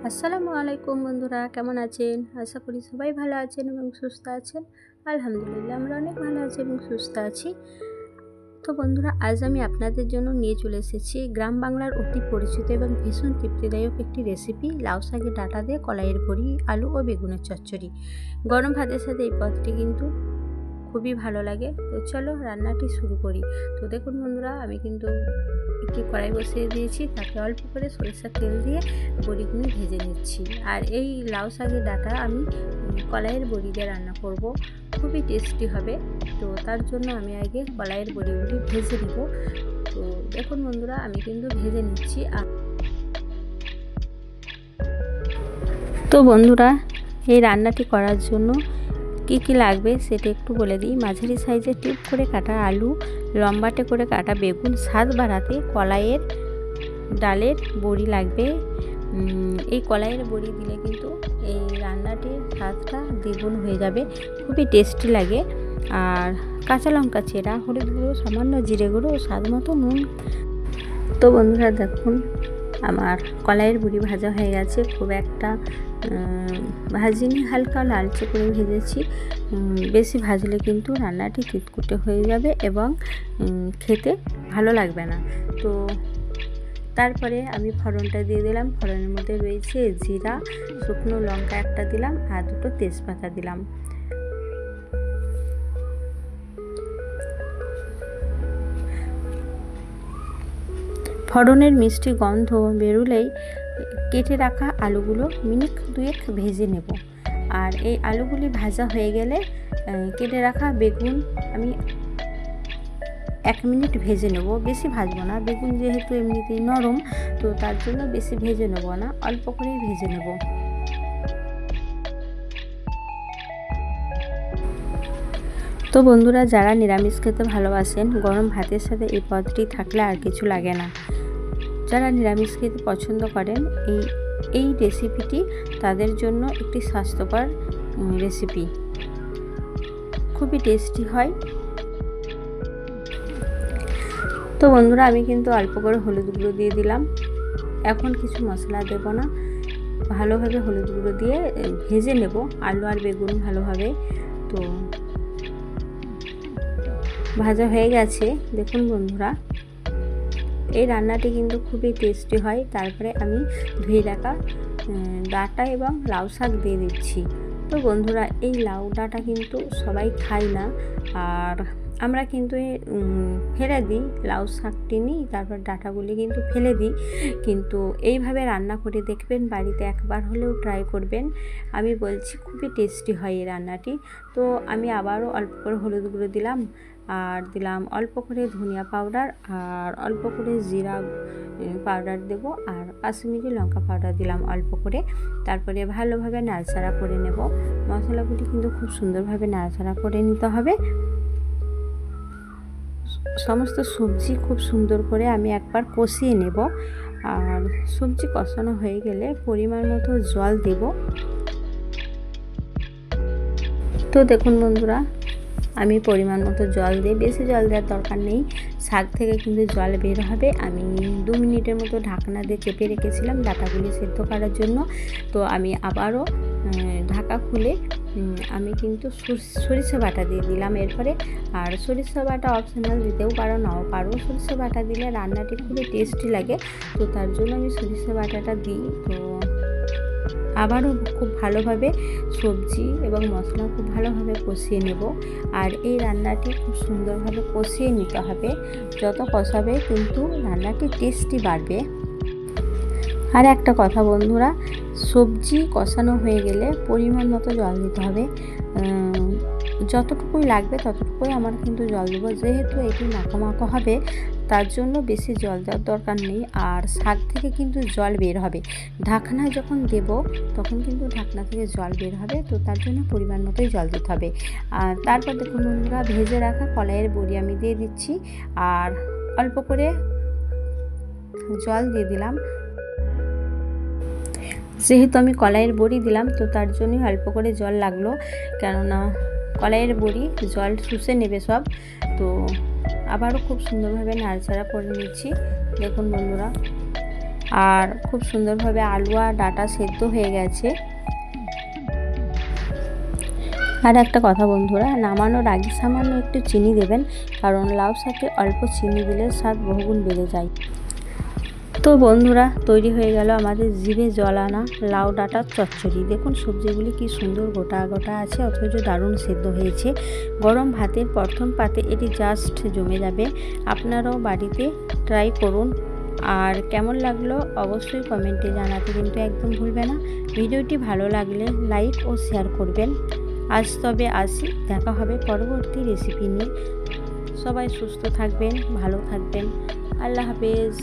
আসসালামু আলাইকুম বন্ধুরা, কেমন আছেন? আশা করি সবাই ভালো আছেন এবং সুস্থ আছেন। আলহামদুলিল্লাহ আমরা অনেক ভালো আছি এবং সুস্থ আছি। তো বন্ধুরা, আজ আমি আপনাদের জন্য নিয়ে চলে এসেছি গ্রাম বাংলার অতি পরিচিত এবং ভীষণ তৃপ্তিদায়ক একটি রেসিপি, লাউ শাকের ডাঁটা দিয়ে কলাইয়ের বড়ি, আলু ও বেগুনের চচ্চড়ি। গরম ভাতের সাথে এই পদটি কিন্তু খুবই ভালো লাগে। তো চলো রান্নাটি শুরু করি। তো দেখুন বন্ধুরা, আমি কিন্তু একটি কড়াই বসিয়ে দিয়েছি, তাতে অল্প করে সরিষার তেল দিয়ে বড়িগুলো ভেজে নিচ্ছি। আর এই লাউ শাকের ডাঁটা আমি কলাইয়ের বড়ি দিয়ে রান্না করব, খুবই টেস্টি হবে। তো তার জন্য আমি আগে কলাইয়ের বড়িগুলি ভেজে নেব। তো দেখুন বন্ধুরা, আমি কিন্তু ভেজে নিচ্ছি। তো বন্ধুরা, এই রান্নাটি করার জন্য কি কি লাগবে সেটা একটু বলে দিই। মাঝারি সাইজের টিপ করে কাটা আলু, লম্বাটে করে কাটা বেগুন, স্বাদ বাড়াতে কলাইয়ের ডালের বড়ি লাগবে। এই কলাইয়ের বড়ি দিলে কিন্তু এই রান্নাটির স্বাদটা দ্বিগুণ হয়ে যাবে, খুবই টেস্টি লাগে। আর কাঁচা লঙ্কা চেরা, হলুদ গুঁড়ো, সামান্য জিরে গুঁড়ো ও স্বাদ মতো নুন। তো বন্ধুরা দেখুন, আমার কলাইয়ের বড়ি ভাজা হয়ে গেছে। খুব একটা ভাজিনি, হালকা লালচে করে ভেজেছি। বেশি ভাজলে কিন্তু রান্নাটি তিতকুটে হয়ে যাবে এবং খেতে ভালো লাগবে না। তো তারপরে আমি ফোড়নটা দিয়ে দিলাম। ফোড়নের মধ্যে রয়েছে জিরা, শুকনো লঙ্কা একটা দিলাম আর দুটো তেজপাতা দিলাম। ফোড়নের মিষ্টি গন্ধ বেরোলেই কেটে রাখা আলুগুলো মিনিট দুয়েক ভেজে নেব। আর এই আলুগুলি ভাজা হয়ে গেলে কেটে রাখা বেগুন আমি 1 মিনিট ভেজে নেব। বেশি ভাজবো না, বেগুন যেহেতু এমনিতেই নরম, তো তার জন্য বেশি ভেজে নেব না, অল্প করেই ভেজে নেব। তো বন্ধুরা, যারা নিরামিষ খেতে ভালোবাসেন, গরম ভাতের সাথে এই পদটি থাকলে আর কিছু লাগে না। যারা নিরামিষ খেতে পছন্দ করেন, এই রেসিপিটি তাদের জন্য একটি স্বাস্থ্যকর রেসিপি, খুবই টেস্টি হয়। তো বন্ধুরা, আমি কিন্তু অল্প করে হলুদ গুঁড়ো দিয়ে দিলাম। এখন কিছু মশলা দেব না, ভালোভাবে হলুদ গুঁড়ো দিয়ে ভেজে নেব আলু আর বেগুন ভালোভাবে। তো ভাজা হয়ে গেছে। দেখুন বন্ধুরা, এই রান্নাটি কিন্তু খুবই টেস্টি হয়। তারপরে আমি ধুয়ে রাখা ডাঁটা এবং লাউ শাক দিয়ে দিচ্ছি। তো বন্ধুরা, এই লাউ ডাঁটা কিন্তু সবাই খায় না, আর আমরা কিন্তু ফেলে দিই। লাউ শাকটি নিই, তারপর ডাঁটাগুলি কিন্তু ফেলে দিই। কিন্তু এইভাবে রান্না করে দেখবেন, বাড়িতে একবার হলেও ট্রাই করবেন। আমি বলছি, খুবই টেস্টি হয় এই রান্নাটি। তো আমি আবারও অল্প করে হলুদ গুঁড়ো দিলাম, আর দিলাম অল্প করে ধনিয়া পাউডার, আর অল্প করে জিরা পাউডার দেব, আর কাশ্মীরি লঙ্কা পাউডার দিলাম অল্প করে। তারপরে ভালোভাবে নাড়াচাড়া করে নেব। মশলাগুলি কিন্তু খুব সুন্দরভাবে নাড়াচাড়া করে নিতে হবে। সমস্ত সবজি খুব সুন্দর করে আমি একবার কষিয়ে নেব। আর সবজি কষানো হয়ে গেলে পরিমাণ মতো জল দেব। তো দেখুন বন্ধুরা, আমি পরিমাণ মতো জল দিই, বেশি জল দেওয়ার দরকার নেই, শাক থেকে কিন্তু জল বের হবে। আমি 2 মিনিটের মতো ঢাকনা দিয়ে চেপে রেখেছিলাম ডাঁটাগুলি সেদ্ধ করার জন্য। তো আমি আবারও ঢাকা খুলে আমি কিন্তু সরিষা বাটা দিয়ে দিলাম এরপরে। আর সরিষা বাটা অপশনাল, দিতেও পারো নাও পারো। সরিষা বাটা দিলে রান্নাটি খুবই টেস্টি লাগে, তো তার জন্য আমি সরিষা বাটাটা দিই। তো আবারও খুব ভালোভাবে সবজি এবং মশলা খুব ভালোভাবে কষিয়ে নেব। আর এই রান্নাটি খুব সুন্দরভাবে কষিয়ে নিতে হবে। যত কষাবে কিন্তু রান্নাটি টেস্টি বাড়বে। আর একটা কথা বন্ধুরা, সবজি কষানো হয়ে গেলে পরিমাণ মতো জল দিতে হবে। যতটুকুই লাগবে ততটুকুই আমার কিন্তু জল দেবো। যেহেতু এটি মাখো মাখো হবে, তার জন্য বেশি জল দেওয়ার দরকার নেই। আর শাক থেকে কিন্তু জল বের হবে, ঢাকনা যখন দেব তখন কিন্তু ঢাকনা থেকে জল বের হবে। তো তার জন্য পরিমাণ মতোই জল দিতে হবে। আর তারপর দেখুন বন্ধুরা, ভেজে রাখা কলাইয়ের বড়ি আমি দিয়ে দিচ্ছি, আর অল্প করে জল দিয়ে দিলাম। যেহেতু আমি কলাইয়ের বড়ি দিলাম, তো তার জন্যই অল্প করে জল লাগলো, কেননা কলাইয়ের বড়ি জল শুষে নেবে সব। তো আবারও খুব সুন্দরভাবে নাড়াচাড়া করে নিচ্ছি। দেখুন বন্ধুরা, আর খুব সুন্দরভাবে আলু আর ডাঁটা সেদ্ধ হয়ে গেছে। আর একটা কথা বন্ধুরা, নামানোর আগে সামান্য একটু চিনি দেবেন, কারণ লাউ শাকে অল্প চিনি দিলে স্বাদ বহুগুণ বেড়ে যায়। তো বন্ধুরা, তৈরি হয়ে গেল আমাদের জিভে জল আনা লাউ ডাঁটার চচ্চড়ি। দেখুন সবজিগুলি কি সুন্দর গোটা গোটা আছে, অথচ দারুণ সেদ্ধ হয়েছে। গরম ভাতের প্রথম পাতে এটি জাস্ট জমে যাবে। আপনারাও বাড়িতে ট্রাই করুন, আর কেমন লাগলো অবশ্যই কমেন্টে জানাতে কিন্তু একদম ভুলবে না। ভিডিওটি ভালো লাগলে লাইক ও শেয়ার করবেন। আজ তবে আসি, দেখা হবে পরবর্তী রেসিপি নিয়ে। সবাই সুস্থ থাকবেন, ভালো থাকবেন। আল্লাহ হাফেজ।